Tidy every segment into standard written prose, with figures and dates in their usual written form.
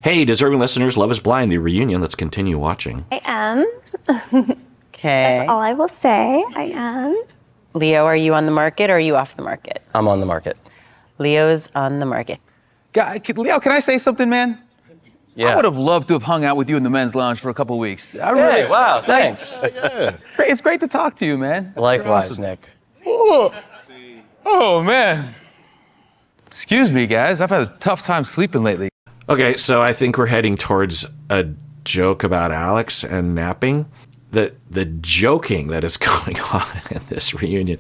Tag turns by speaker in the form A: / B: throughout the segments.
A: Hey, deserving listeners, Love is Blind, the reunion. Let's continue watching.
B: I am.
C: Okay.
B: That's all I will say. I am.
C: Leo, are you on the market or are you off the market?
D: I'm on the market.
C: Leo's on the market.
E: Leo, can I say something, man?
D: Yeah.
E: I would have loved to have hung out with you in the men's lounge for a couple weeks.
D: Hey, wow, thanks.
E: It's great to talk to you, man.
D: Likewise,
E: Awesome.
D: Nick.
E: Oh, man. Excuse me, guys. I've had a tough time sleeping lately.
A: Okay, so I think we're heading towards a joke about Alex and napping. The joking that is going on in this reunion.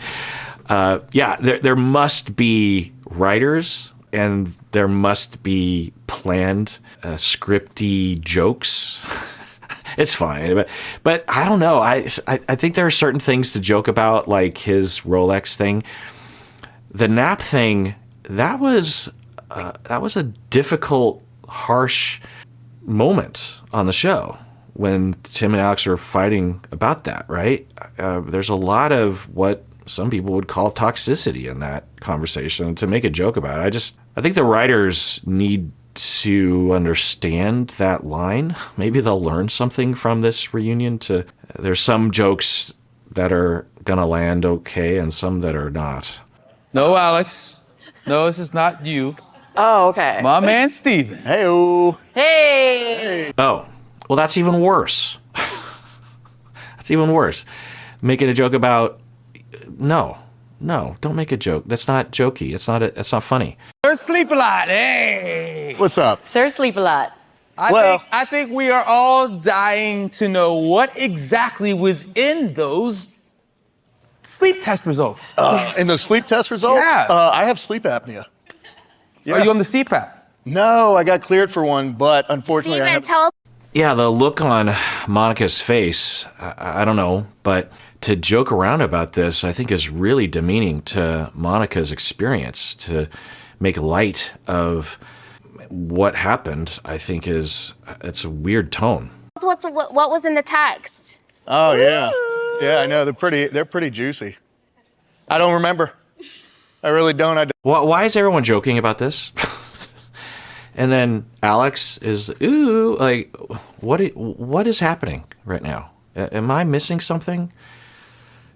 A: There must be writers and there must be planned scripty jokes. It's fine, but I don't know. I think there are certain things to joke about, like his Rolex thing. The nap thing, that was a difficult, harsh moment on the show when Tim and Alex were fighting about that, right? There's a lot of what some people would call toxicity in that conversation. To make a joke about it, I think the writers need to understand that line. Maybe they'll learn something from this reunion. There's some jokes that are gonna land okay and some that are not.
E: No, Alex. No, this is not you.
C: Oh, okay.
E: My man, Steven.
F: Hey-o.
C: Hey!
A: Oh, well, that's even worse. That's even worse. Making a joke about, no, don't make a joke. That's not jokey. It's not funny.
E: Sir Sleep a Lot. Hey.
F: What's up?
C: Sir, sleep a lot.
E: I think we are all dying to know what exactly was in those sleep test results.
F: In the sleep test results?
E: Yeah.
F: I have sleep apnea. Yeah.
E: Are you on the CPAP?
F: No, I got cleared for one, but unfortunately I
B: Steven,
F: have...
B: tell us.
A: Yeah, the look on Monica's face, I don't know, but to joke around about this, I think is really demeaning to Monica's experience. To make light of what happened, I think it's a weird tone.
B: What was in the text?
F: Oh, yeah. Yeah, I know. They're pretty juicy. I don't remember. I really don't.
A: Why is everyone joking about this? And then Alex is, ooh, like, what is happening right now? Am I missing something?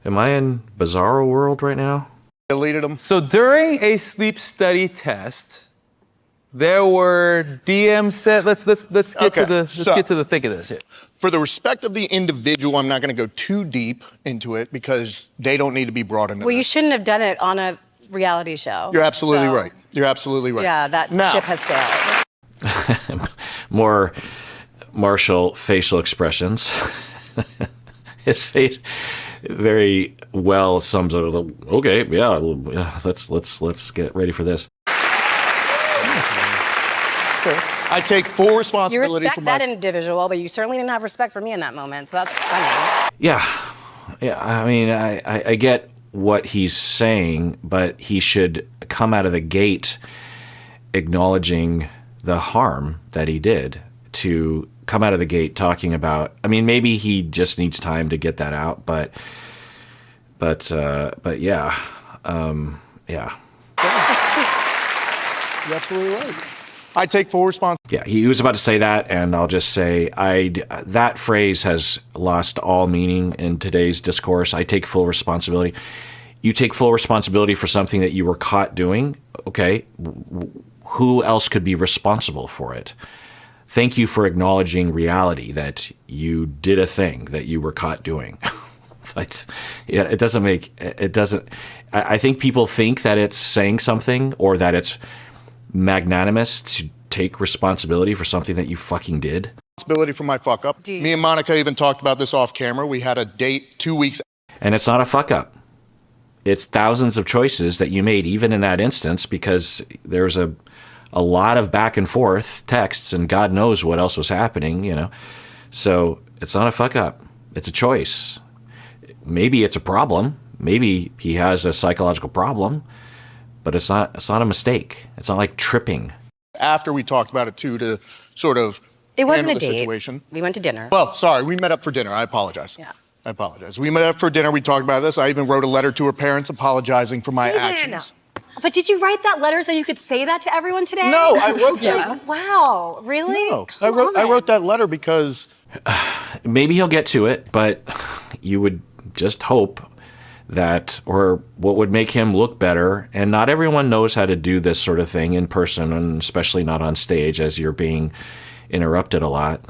A: Am I in bizarro world right now?
F: Deleted them.
E: So during a sleep study test, there were DMs sent. Let's get to the thick of this here.
F: For the respect of the individual, I'm not going to go too deep into it because they don't need to be brought into
C: Well, you
F: this.
C: shouldn't have done it on a reality show.
F: You're absolutely
C: So,
F: right. You're absolutely right.
C: Yeah, that ship has sailed.
A: More Marshall facial expressions. His face very well sums it up. Okay, yeah, let's get ready for this.
F: I take full
C: You
F: responsibility
C: respect
F: for
C: that
F: my...
C: individual, but you certainly didn't have respect for me in that moment, so that's funny.
A: Yeah. I mean, I get what he's saying, but he should come out of the gate acknowledging the harm that he did. To come out of the gate talking about, I mean, maybe he just needs time to get that out, but yeah, yeah.
F: You're absolutely right. I take full responsibility.
A: Yeah, he was about to say that, and I'll just say that phrase has lost all meaning in today's discourse. I take full responsibility. You take full responsibility for something that you were caught doing. Okay, who else could be responsible for it? Thank you for acknowledging reality that you did a thing that you were caught doing. It doesn't. I think people think that it's saying something or that it's magnanimous to take responsibility for something that you fucking did.
F: Responsibility for my fuck up. Me and Monica even talked about this off camera. We had a date 2 weeks.
A: And it's not a fuck up. It's thousands of choices that you made, even in that instance, because there's a lot of back and forth texts and God knows what else was happening, you know. So it's not a fuck up. It's a choice. Maybe it's a problem. Maybe he has a psychological problem, but it's not a mistake. It's not like tripping.
F: After we talked about it too, to sort of
C: It wasn't
F: handle
C: a
F: the
C: date.
F: situation.
C: We went to dinner.
F: Well, sorry, we met up for dinner. I apologize.
C: Yeah.
F: I apologize. We met up for dinner. We talked about this. I even wrote a letter to her parents apologizing for my actions.
C: But did you write that letter so you could say that to everyone today?
F: No, I wrote that.
C: Wow, really?
F: No, I wrote that letter because
A: Maybe he'll get to it, but you would just hope that, or what would make him look better, and not everyone knows how to do this sort of thing in person, and especially not on stage as you're being interrupted a lot.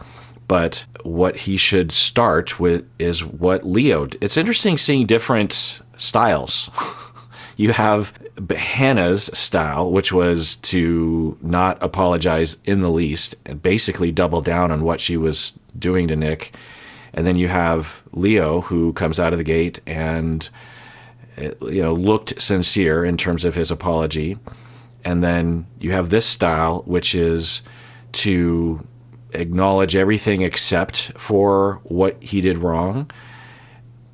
A: But what he should start with is what Leo did. It's interesting seeing different styles. You have Hannah's style, which was to not apologize in the least and basically double down on what she was doing to Nick. And then you have Leo, who comes out of the gate and looked sincere in terms of his apology. And then you have this style, which is to acknowledge everything except for what he did wrong.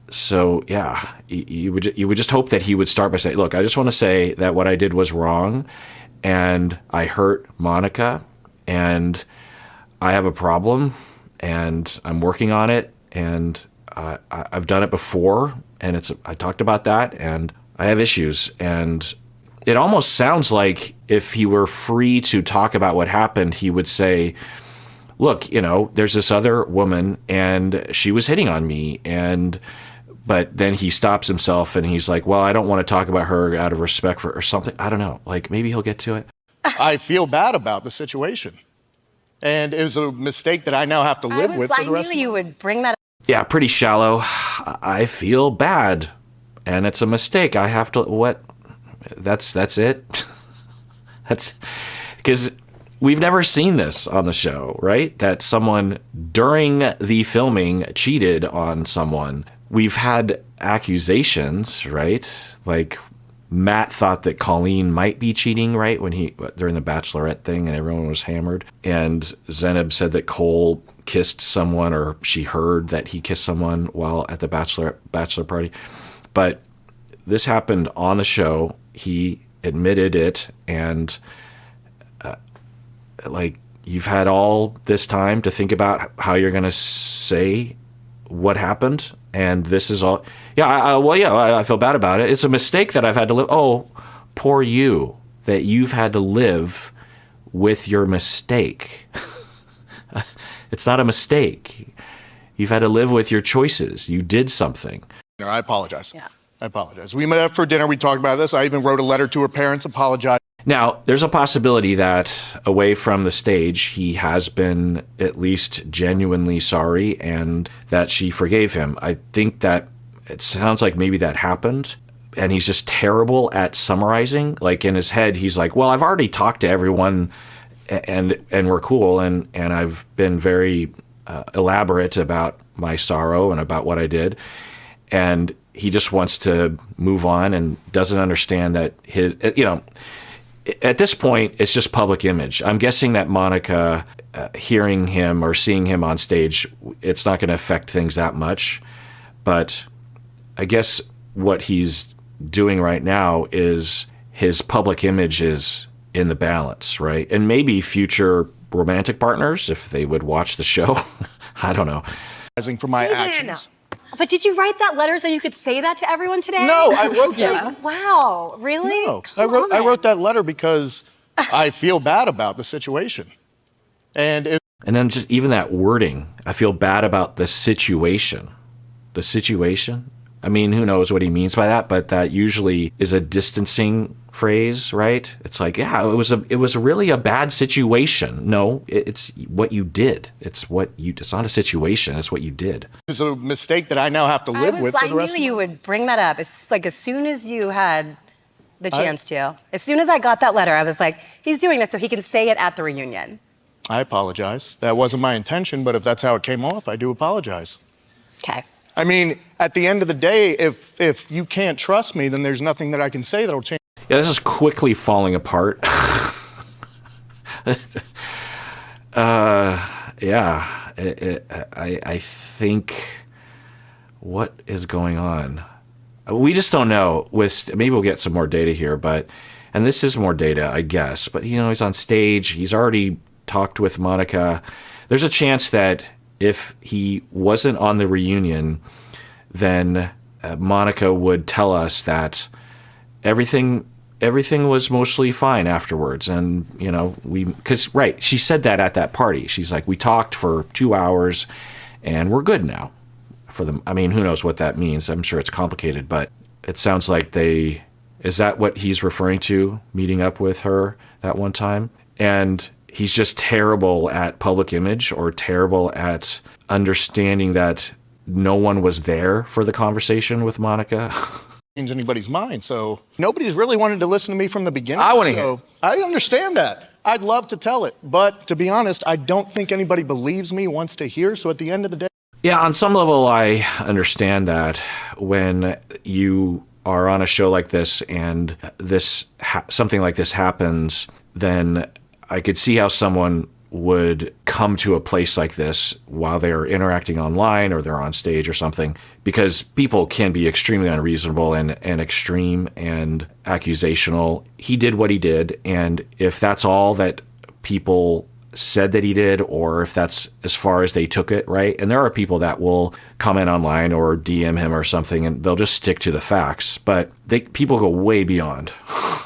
A: So yeah, you would just hope that he would start by saying, "Look, I just want to say that what I did was wrong, and I hurt Monica, and I have a problem, and I'm working on it, and I've done it before, and I talked about that, and I have issues." And it almost sounds like if he were free to talk about what happened, he would say, "Look, there's this other woman, and she was hitting on me, but then he stops himself and he's like, well, I don't want to talk about her out of respect for, or something." I don't know. Like, maybe he'll get to it.
F: I feel bad about the situation. And it was a mistake that I now have to live with for the rest of
C: I knew you would bring that up.
A: Yeah, pretty shallow. I feel bad, and it's a mistake. I have to, what? That's it? That's, because we've never seen this on the show, right? That someone during the filming cheated on someone. We've had accusations, right? Like Matt thought that Colleen might be cheating, right? During the Bachelorette thing and everyone was hammered. And Zeneb said that Cole kissed someone, or she heard that he kissed someone while at the bachelor party. But this happened on the show. He admitted it, and you've had all this time to think about how you're going to say what happened. And this is all, I feel bad about it. It's a mistake that I've had to live. Oh, poor you, that you've had to live with your mistake. It's not a mistake. You've had to live with your choices. You did something.
F: I apologize.
C: Yeah.
F: I apologize. We met up for dinner. We talked about this. I even wrote a letter to her parents, apologized.
A: Now, there's a possibility that away from the stage, he has been at least genuinely sorry and that she forgave him. I think that it sounds like maybe that happened, and he's just terrible at summarizing. Like in his head, he's like, well, I've already talked to everyone and we're cool, and I've been very elaborate about my sorrow and about what I did. And he just wants to move on and doesn't understand that at this point, it's just public image. I'm guessing that Monica, hearing him or seeing him on stage, it's not going to affect things that much. But I guess what he's doing right now is his public image is in the balance, right? And maybe future romantic partners, if they would watch the show, I don't know.
F: For my actions.
C: But did you write that letter so you could say that to everyone today?
F: No, I wrote that.
C: Wow, really?
F: No, I wrote that letter because I feel bad about the situation. And
A: then just even that wording, I feel bad about the situation. The situation? I mean, who knows what he means by that, but that usually is a distancing phrase, right? It's like, yeah, it was really a bad situation. No, it's what you did. It's not a situation, it's what you did.
F: It was a mistake that I now have to live with for the rest of my life.
C: I knew you would bring that up. It's like as soon as you had the chance to. As soon as I got that letter, I was like, he's doing this so he can say it at the reunion.
F: I apologize. That wasn't my intention, but if that's how it came off, I do apologize.
C: Okay.
F: I mean, at the end of the day, if you can't trust me, then there's nothing that I can say that'll change.
A: Yeah, this is quickly falling apart. Yeah, I think, what is going on? We just don't know. Maybe we'll get some more data here, and this is more data, I guess. But he's on stage. He's already talked with Monica. There's a chance that if he wasn't on the reunion, then Monica would tell us that everything everything was mostly fine afterwards. And, because, right, she said that at that party. She's like, we talked for 2 hours and we're good now. I mean, who knows what that means? I'm sure it's complicated, but it sounds like is that what he's referring to, meeting up with her that one time? And he's just terrible at public image or terrible at understanding that no one was there for the conversation with Monica.
F: Change anybody's mind. So nobody's really wanted to listen to me from the beginning.
E: I want to hear.
F: I understand that. I'd love to tell it. But to be honest, I don't think anybody believes me, wants to hear. So at the end of the day.
A: Yeah, on some level, I understand that when you are on a show like this and something like this happens, then I could see how someone would come to a place like this while they're interacting online or they're on stage or something, because people can be extremely unreasonable and extreme and accusational. He did what he did, and if that's all that people said that he did, or if that's as far as they took it, right? And there are people that will comment online or DM him or something, and they'll just stick to the facts. But people go way beyond.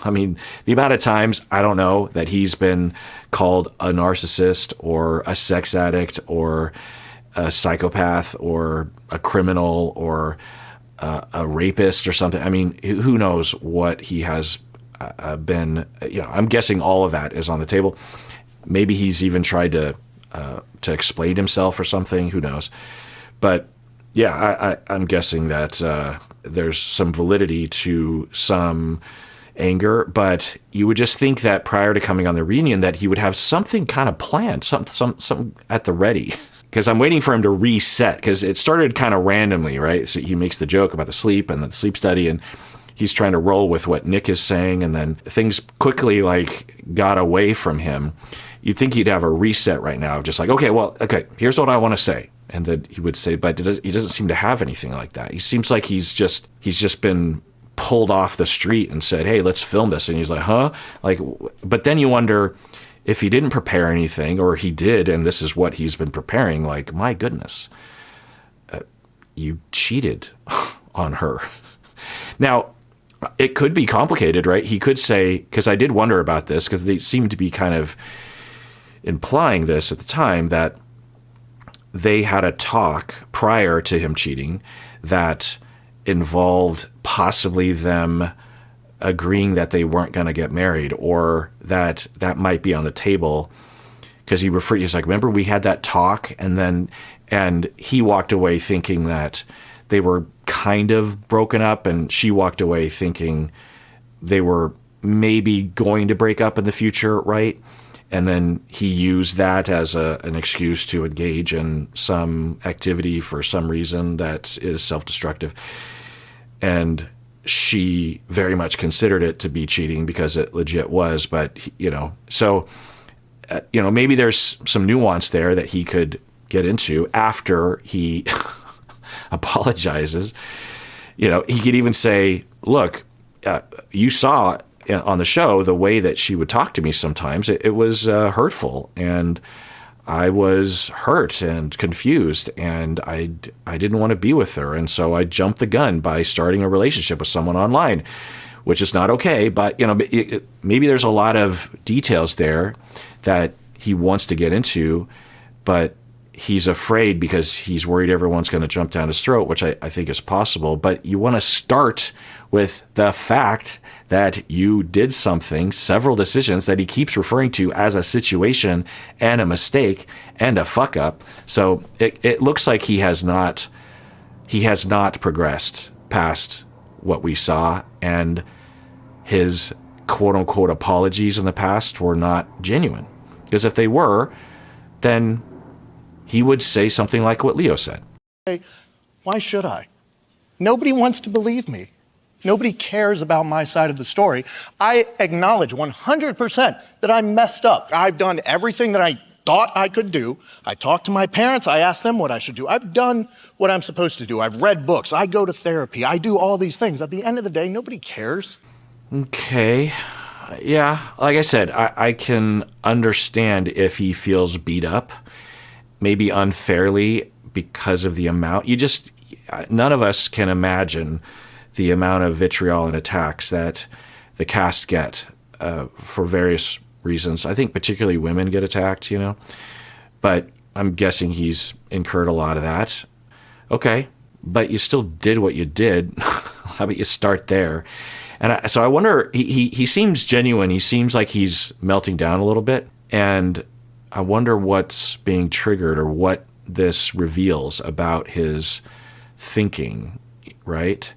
A: I mean, the amount of times, I don't know, that he's been called a narcissist or a sex addict or a psychopath or a criminal or a rapist or something. I mean, who knows what he has been. I'm guessing all of that is on the table. Maybe he's even tried to explain himself or something. Who knows? But yeah, I'm guessing that there's some validity to some anger. But you would just think that prior to coming on the reunion, that he would have something kind of planned, something at the ready. Because I'm waiting for him to reset. Because it started kind of randomly, right? So he makes the joke about the sleep and the sleep study, and he's trying to roll with what Nick is saying, and then things quickly got away from him. You'd think he'd have a reset right now, just like, okay, here's what I want to say. And then he would say, but he doesn't seem to have anything like that. He seems like he's just been pulled off the street and said, hey, let's film this. And he's like, huh? But then you wonder if he didn't prepare anything, or he did, and this is what he's been preparing. Like, my goodness, you cheated on her. Now, it could be complicated, right? He could say, because I did wonder about this, because they seemed to be kind of implying this at the time, that they had a talk prior to him cheating that involved possibly them agreeing that they weren't going to get married, or that might be on the table. Because he's like, remember we had that talk, and he walked away thinking that they were kind of broken up, and she walked away thinking they were maybe going to break up in the future, right? And then he used that as an excuse to engage in some activity for some reason that is self-destructive. And she very much considered it to be cheating because it legit was. But, so, maybe there's some nuance there that he could get into after he apologizes. He could even say, look, you saw on the show the way that she would talk to me sometimes. It was hurtful, and I was hurt and confused, and I didn't want to be with her, and so I jumped the gun by starting a relationship with someone online, which is not okay. But maybe there's a lot of details there that he wants to get into, but he's afraid because he's worried everyone's going to jump down his throat, which I think is possible. But you want to start with the fact that you did several decisions that he keeps referring to as a situation and a mistake and a fuck up. So it looks like he has not progressed past what we saw, and his quote unquote apologies in the past were not genuine. Because if they were, then he would say something like what Leo said.
F: Why should I? Nobody wants to believe me. Nobody cares about my side of the story. I acknowledge 100% that I messed up. I've done everything that I thought I could do. I talked to my parents. I asked them what I should do. I've done what I'm supposed to do. I've read books. I go to therapy. I do all these things. At the end of the day, nobody cares.
A: Okay. Yeah, like I said, I can understand if he feels beat up, maybe unfairly because of the amount. None of us can imagine the amount of vitriol and attacks that the cast get for various reasons. I think particularly women get attacked, but I'm guessing he's incurred a lot of that. Okay, but you still did what you did. How about you start there? And so I wonder, he seems genuine. He seems like he's melting down a little bit. And I wonder what's being triggered or what this reveals about his thinking, right?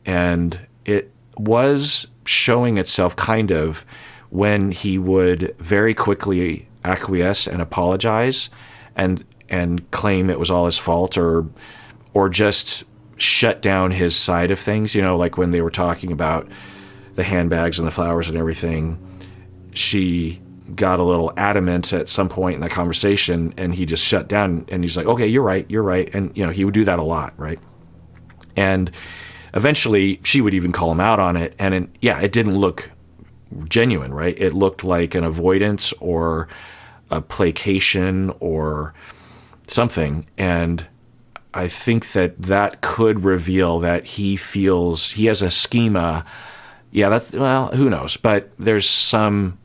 A: And it was showing itself kind of when he would very quickly acquiesce and apologize and claim it was all his fault or just shut down his side of things, like when they were talking about the handbags and the flowers and everything. She got a little adamant at some point in the conversation, and he just shut down, and he's like, okay, you're right. And, he would do that a lot, right? And eventually she would even call him out on it. And it didn't look genuine, right? It looked like an avoidance or a placation or something. And I think that could reveal that he feels he has a schema. Yeah, who knows? But there's some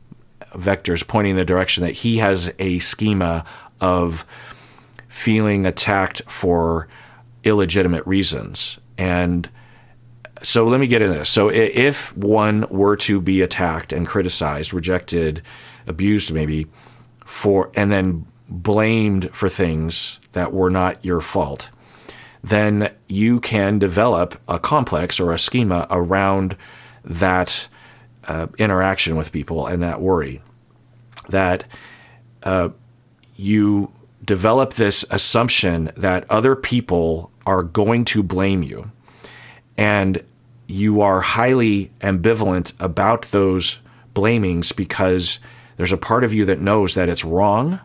A: vectors pointing in the direction that he has a schema of feeling attacked for illegitimate reasons. And so let me get into this. So if one were to be attacked and criticized, rejected, abused maybe, and then blamed for things that were not your fault, then you can develop a complex or a schema around that interaction with people and that worry. That you develop this assumption that other people are going to blame you, and you are highly ambivalent about those blamings because there's a part of you that knows that it's wrong,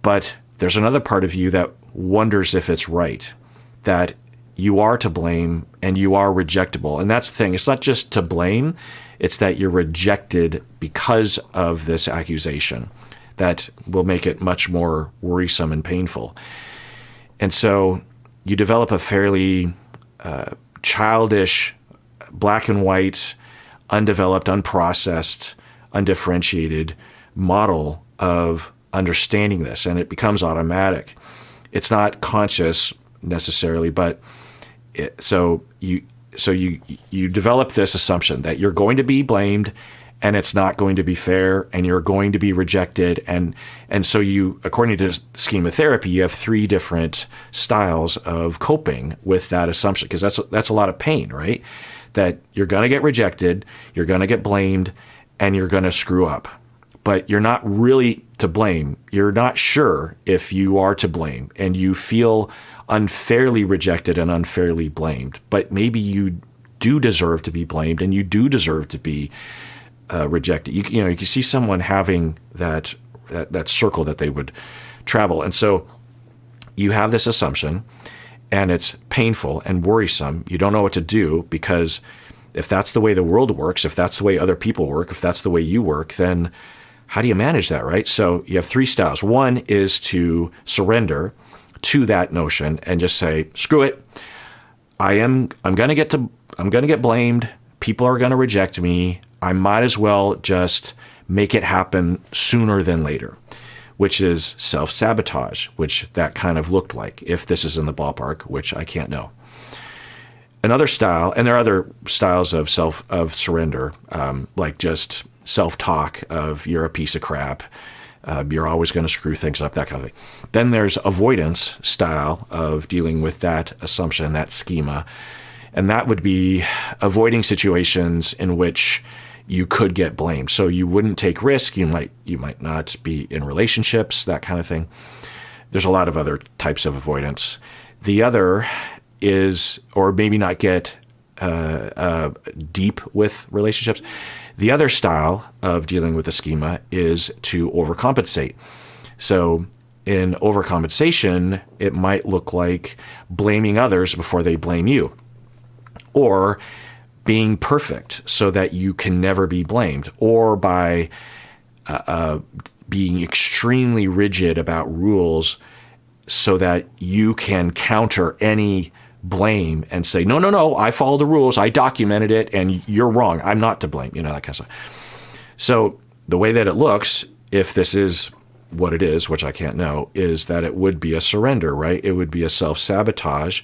A: but there's another part of you that wonders if it's right, that you are to blame and you are rejectable. And that's the thing. It's not just to blame. It's that you're rejected because of this accusation that will make it much more worrisome and painful. And so you develop a fairly childish, black and white, undeveloped, unprocessed, undifferentiated model of understanding this, and it becomes automatic. It's not conscious necessarily, but so you develop this assumption that you're going to be blamed, and it's not going to be fair, and you're going to be rejected, and so you, according to schema therapy, you have 3 different styles of coping with that assumption, because that's a lot of pain, right? That you're going to get rejected, you're going to get blamed, and you're going to screw up. But you're not really to blame. You're not sure if you are to blame, and you feel unfairly rejected and unfairly blamed. But maybe you do deserve to be blamed, and you do deserve to be rejected. You can see someone having that circle that they would travel, and so you have this assumption, and it's painful and worrisome. You don't know what to do, because if that's the way the world works, if that's the way other people work, if that's the way you work, then how do you manage that, right? So you have 3 styles. One is to surrender to that notion and just say, screw it. I'm going to get blamed. People are going to reject me. I might as well just make it happen sooner than later, which is self-sabotage, which that kind of looked like, if this is in the ballpark, which I can't know. Another style, and there are other styles of surrender, like just self-talk of you're a piece of crap, you're always going to screw things up, that kind of thing. Then there's avoidance style of dealing with that assumption, that schema, and that would be avoiding situations in which you could get blamed. So you wouldn't take risk, you might not be in relationships, that kind of thing. There's a lot of other types of avoidance. The other is, or maybe not get deep with relationships. The other style of dealing with the schema is to overcompensate. So in overcompensation, it might look like blaming others before they blame you, or being perfect so that you can never be blamed, or by being extremely rigid about rules so that you can counter any blame and say, no, no, no, I followed the rules, I documented it, and you're wrong, I'm not to blame, that kind of stuff. So the way that it looks, if this is what it is, which I can't know, is that it would be a surrender, right? It would be a self-sabotage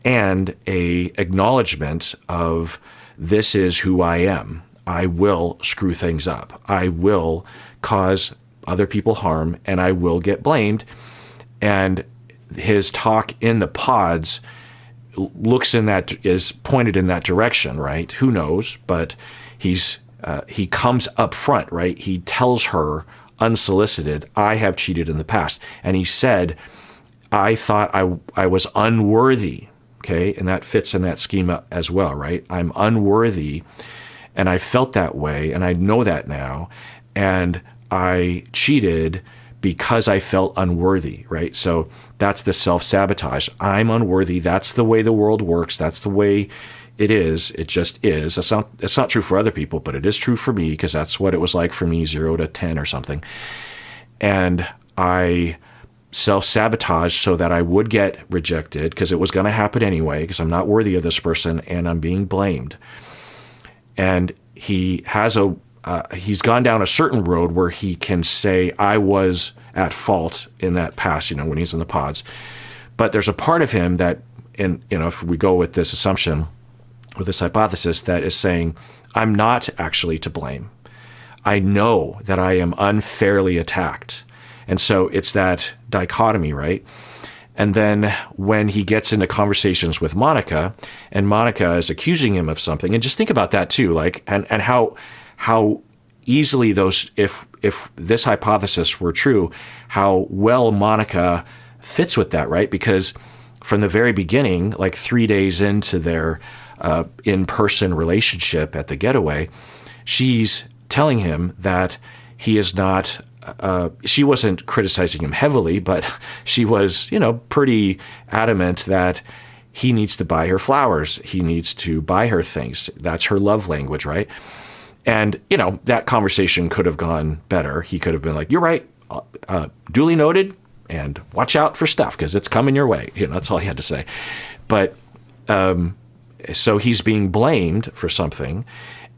A: and a acknowledgement of, this is who I am. I will screw things up. I will cause other people harm, and I will get blamed. And his talk in the pods is pointed in that direction, right? Who knows? But he comes up front, right? He tells her unsolicited, I have cheated in the past. And he said, I thought I was unworthy, okay? And that fits in that schema as well, right? I'm unworthy, and I felt that way, and I know that now, and I cheated because I felt unworthy, right? So that's the self-sabotage. I'm unworthy. That's the way the world works. That's the way it is. It just is. It's not true for other people, but it is true for me, because that's what it was like for me, 0 to 10 or something. And I self-sabotage so that I would get rejected, because it was going to happen anyway, because I'm not worthy of this person and I'm being blamed. And he has he's gone down a certain road where he can say, I was at fault in that past, when he's in the pods. But there's a part of him that, if we go with this assumption, with this hypothesis, that is saying, I'm not actually to blame. I know that I am unfairly attacked. And so it's that dichotomy, right? And then when he gets into conversations with Monica, and Monica is accusing him of something, and just think about that too, and how easily those, if this hypothesis were true, how well Monica fits with that, right? Because from the very beginning, 3 days into their in-person relationship at the getaway, she's telling him that he is not, she wasn't criticizing him heavily, but she was, pretty adamant that he needs to buy her flowers. He needs to buy her things. That's her love language, right? And, that conversation could have gone better. He could have been like, you're right, duly noted, and watch out for stuff, because it's coming your way. That's all he had to say. But so he's being blamed for something,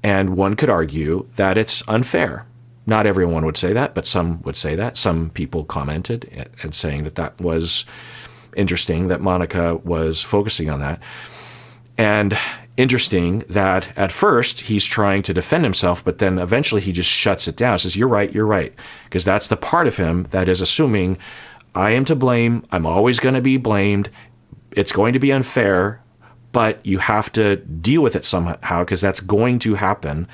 A: and one could argue that it's unfair. Not everyone would say that, but some would say that. Some people commented and saying that was interesting, that Monica was focusing on that. And interesting that at first he's trying to defend himself, but then eventually he just shuts it down, says, you're right. Because that's the part of him that is assuming, I am to blame, I'm always going to be blamed, it's going to be unfair, but you have to deal with it somehow, because that's going to happen.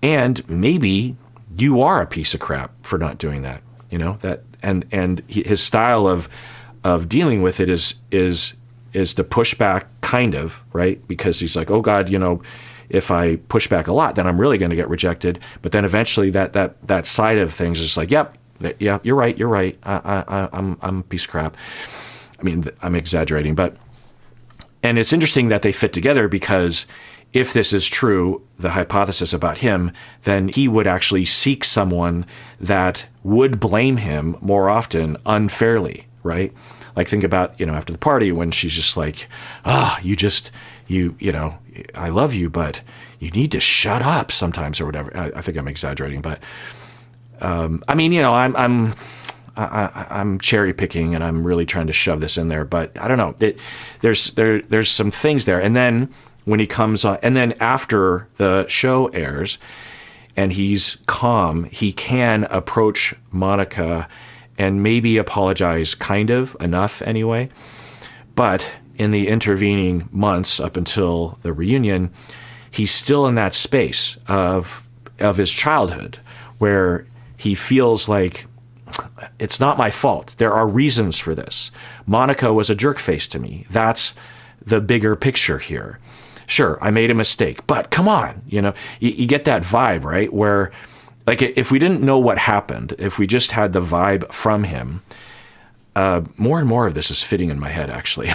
A: And maybe you are a piece of crap for not doing that, that, and his style of dealing with it is to push back, kind of, right? Because he's like, oh God, if I push back a lot, then I'm really going to get rejected. But then eventually that side of things is like, yep, yeah, you're right. I'm a piece of crap. I mean, I'm exaggerating, and it's interesting that they fit together, because if this is true, the hypothesis about him, then he would actually seek someone that would blame him more often unfairly, right? Think about, after the party when she's just like, I love you, but you need to shut up sometimes, or whatever. I think I'm exaggerating, but I'm cherry picking, and I'm really trying to shove this in there, but I don't know. There's some things there. And then when he comes on, and then after the show airs and he's calm, he can approach Monica and maybe apologize, kind of, enough anyway. But in the intervening months up until the reunion, he's still in that space of his childhood where he feels like, it's not my fault. There are reasons for this. Monica was a jerk face to me. That's the bigger picture here. Sure, I made a mistake, but come on, you get that vibe, right? Where, if we didn't know what happened, if we just had the vibe from him, more and more of this is fitting in my head, actually.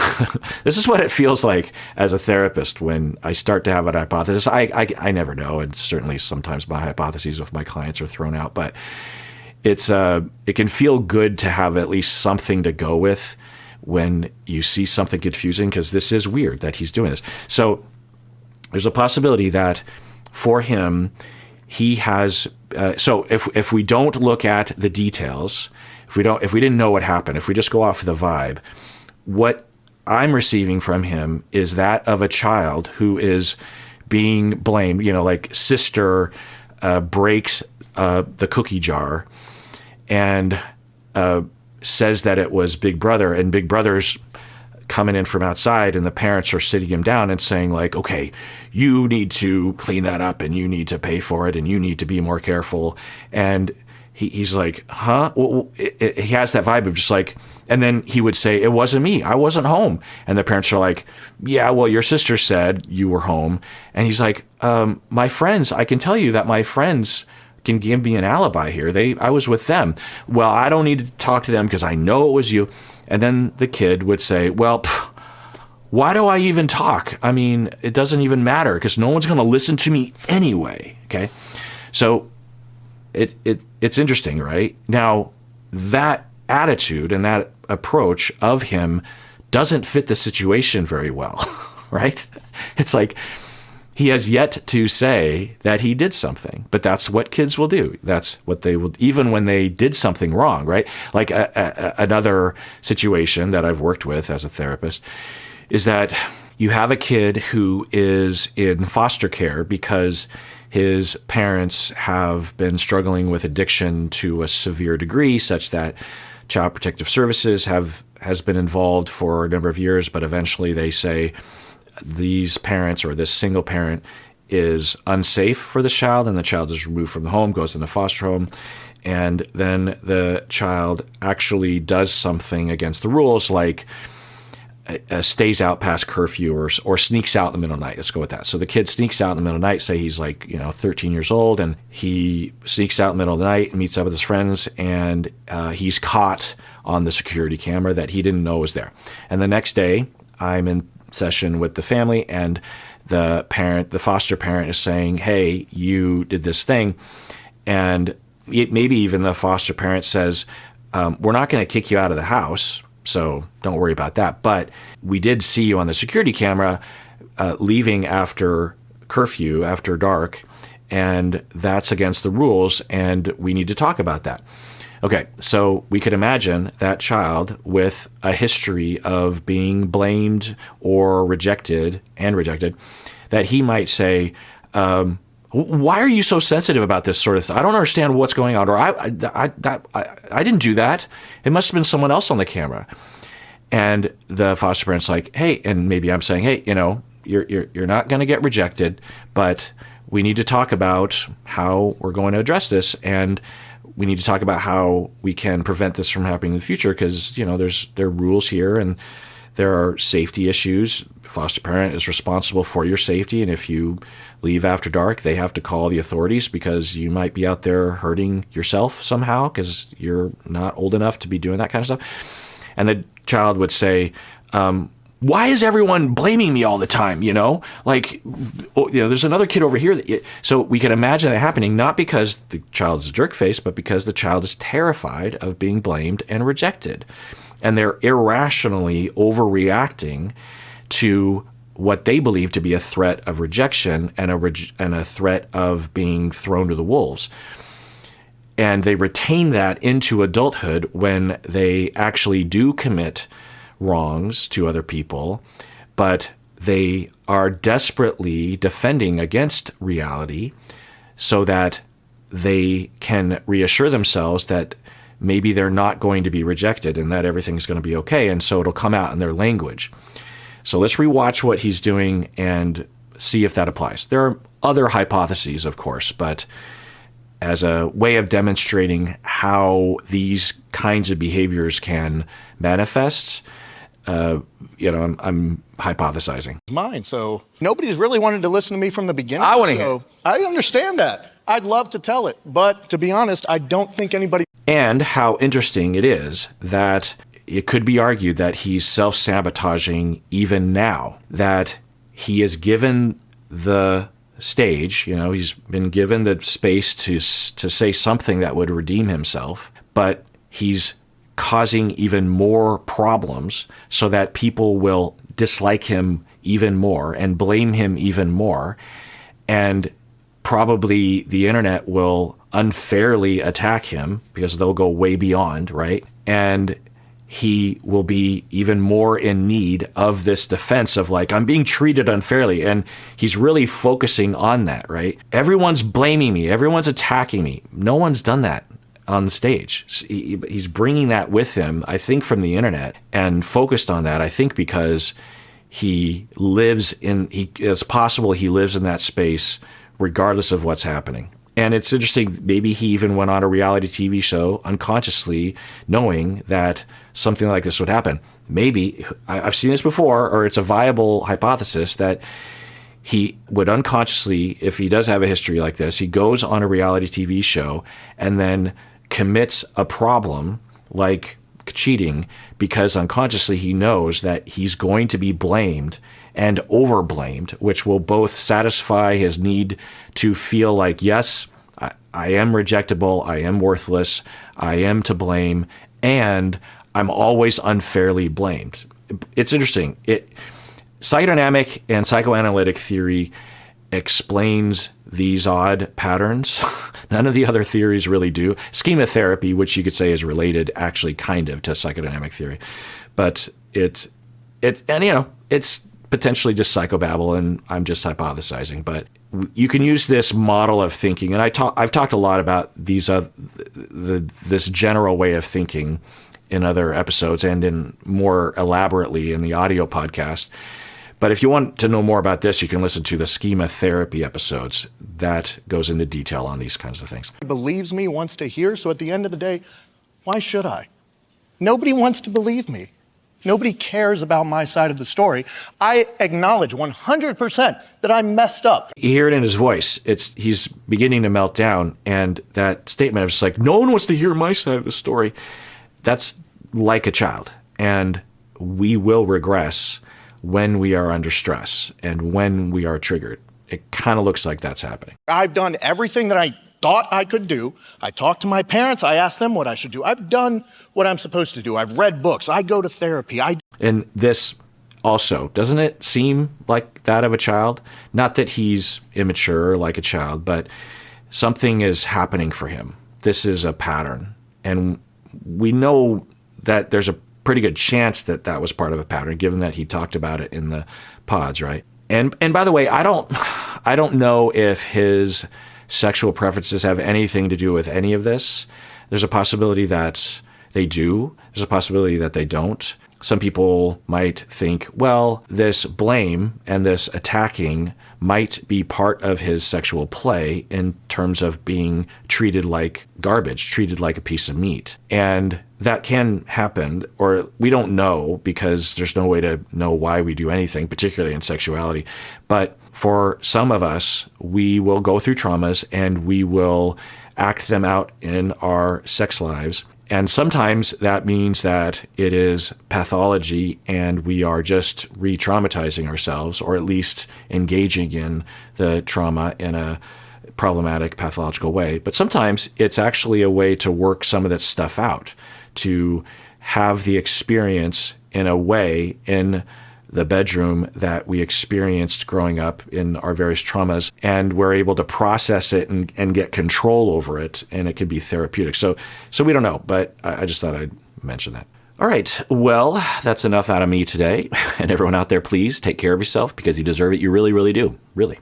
A: This is what it feels like as a therapist when I start to have a hypothesis. I never know, and certainly sometimes my hypotheses with my clients are thrown out, but it can feel good to have at least something to go with when you see something confusing, because this is weird that he's doing this. So there's a possibility that for him, he has. So if we don't look at the details, if we didn't know what happened, if we just go off the vibe, what I'm receiving from him is that of a child who is being blamed. Like sister breaks the cookie jar and says that it was Big Brother, and Big Brother's coming in from outside, and the parents are sitting him down and saying like, okay, you need to clean that up, and you need to pay for it, and you need to be more careful. And he's like, huh? Well, he has that vibe of just like, and then he would say, it wasn't me. I wasn't home. And the parents are like, yeah, well, your sister said you were home. And he's like, my friends, I can tell you that my friends can give me an alibi here. I was with them. Well, I don't need to talk to them because I know it was you. And then the kid would say, well, why do I even talk? I mean, it doesn't even matter because no one's going to listen to me anyway. Okay. So it's interesting, right? Now, that attitude and that approach of him doesn't fit the situation very well, right? It's like he has yet to say that he did something, but that's what kids will do. That's what they will, even when they did something wrong, right? Like another situation that I've worked with as a therapist is that you have a kid who is in foster care because his parents have been struggling with addiction to a severe degree such that Child Protective Services has been involved for a number of years, but eventually they say these parents or this single parent is unsafe for the child, and the child is removed from the home, goes in the foster home, and then the child actually does something against the rules, like stays out past curfew or sneaks out in the middle of the night. Let's go with that. So the kid sneaks out in the middle of the night, say he's like 13 years old, and he sneaks out in the middle of the night and meets up with his friends, and he's caught on the security camera that he didn't know was there. And the next day, I'm in session with the family, and the foster parent is saying, hey, you did this thing. And maybe even the foster parent says, we're not going to kick you out of the house, so don't worry about that. But we did see you on the security camera leaving after curfew, after dark, and that's against the rules, and we need to talk about that. Okay, so we could imagine that child with a history of being blamed or rejected, that he might say, why are you so sensitive about this sort of thing? I don't understand what's going on, or I didn't do that. It must have been someone else on the camera. And the foster parent's like, hey, and maybe I'm saying, hey, you're not going to get rejected, but we need to talk about how we're going to address this, and we need to talk about how we can prevent this from happening in the future, because there are rules here and there are safety issues. Foster parent is responsible for your safety, and if you leave after dark, they have to call the authorities because you might be out there hurting yourself somehow because you're not old enough to be doing that kind of stuff. And the child would say, why is everyone blaming me all the time? There's another kid over here. So we can imagine that happening, not because the child's a jerk face, but because the child is terrified of being blamed and rejected. And they're irrationally overreacting to what they believe to be a threat of rejection and a threat of being thrown to the wolves. And they retain that into adulthood when they actually do commit wrongs to other people, but they are desperately defending against reality so that they can reassure themselves that maybe they're not going to be rejected and that everything's going to be okay. And so it'll come out in their language. So let's rewatch what he's doing and see if that applies. There are other hypotheses, of course, but as a way of demonstrating how these kinds of behaviors can manifest, I'm hypothesizing.
F: Mine. So nobody's really wanted to listen to me from the beginning.
E: I want to hear.
F: I understand that. I'd love to tell it, but to be honest, I don't think anybody.
A: And how interesting it is that it could be argued that he's self-sabotaging even now, that he is given the stage, he's been given the space to say something that would redeem himself, but he's causing even more problems so that people will dislike him even more and blame him even more. And probably the internet will unfairly attack him because they'll go way beyond, right? And he will be even more in need of this defense of like, I'm being treated unfairly. And he's really focusing on that, right? Everyone's blaming me. Everyone's attacking me. No one's done that on the stage. He's bringing that with him, I think, from the internet and focused on that, I think, because it's possible he lives in that space regardless of what's happening. And it's interesting, maybe he even went on a reality TV show unconsciously knowing that something like this would happen. Maybe, I've seen this before, or it's a viable hypothesis that he would unconsciously, if he does have a history like this, he goes on a reality TV show and then commits a problem like cheating because unconsciously he knows that he's going to be blamed and overblamed, which will both satisfy his need to feel like, yes, I am rejectable, I am worthless, I am to blame, and I'm always unfairly blamed. It's interesting. Psychodynamic and psychoanalytic theory explains these odd patterns. None of the other theories really do. Schema therapy, which you could say is related actually kind of to psychodynamic theory, but it's potentially just psychobabble, and I'm just hypothesizing. But you can use this model of thinking, and I've talked a lot about this general way of thinking in other episodes and in more elaborately in the audio podcast. But if you want to know more about this, you can listen to the Schema therapy episodes. That goes into detail on these kinds of things.
F: Believes me, wants to hear, so at the end of the day, why should I? Nobody wants to believe me. Nobody cares about my side of the story. I acknowledge 100% that I messed up.
A: You hear it in his voice. He's beginning to melt down, and that statement of just like, no one wants to hear my side of the story, that's like a child. And we will regress when we are under stress and when we are triggered. It kind of looks like that's happening.
F: I've done everything that I thought I could do. I talked to my parents. I asked them what I should do. I've done what I'm supposed to do. I've read books. I go to therapy.
A: And this also, doesn't it seem like that of a child? Not that he's immature like a child, but something is happening for him. This is a pattern. And we know that there's a pretty good chance that that was part of a pattern, given that he talked about it in the pods, right? And by the way, I don't know if his sexual preferences have anything to do with any of this. There's a possibility that they do. There's a possibility that they don't. Some people might think, well, this blame and this attacking might be part of his sexual play in terms of being treated like garbage, treated like a piece of meat. And that can happen, or we don't know because there's no way to know why we do anything, particularly in sexuality. But for some of us, we will go through traumas and we will act them out in our sex lives. And sometimes that means that it is pathology and we are just re-traumatizing ourselves, or at least engaging in the trauma in a problematic pathological way. But sometimes it's actually a way to work some of that stuff out, to have the experience in a way in the bedroom that we experienced growing up in our various traumas, and we're able to process it and get control over it, and it can be therapeutic. So we don't know, but I just thought I'd mention that. All right, well, that's enough out of me today. And everyone out there, please take care of yourself because you deserve it. You really, really do. Really.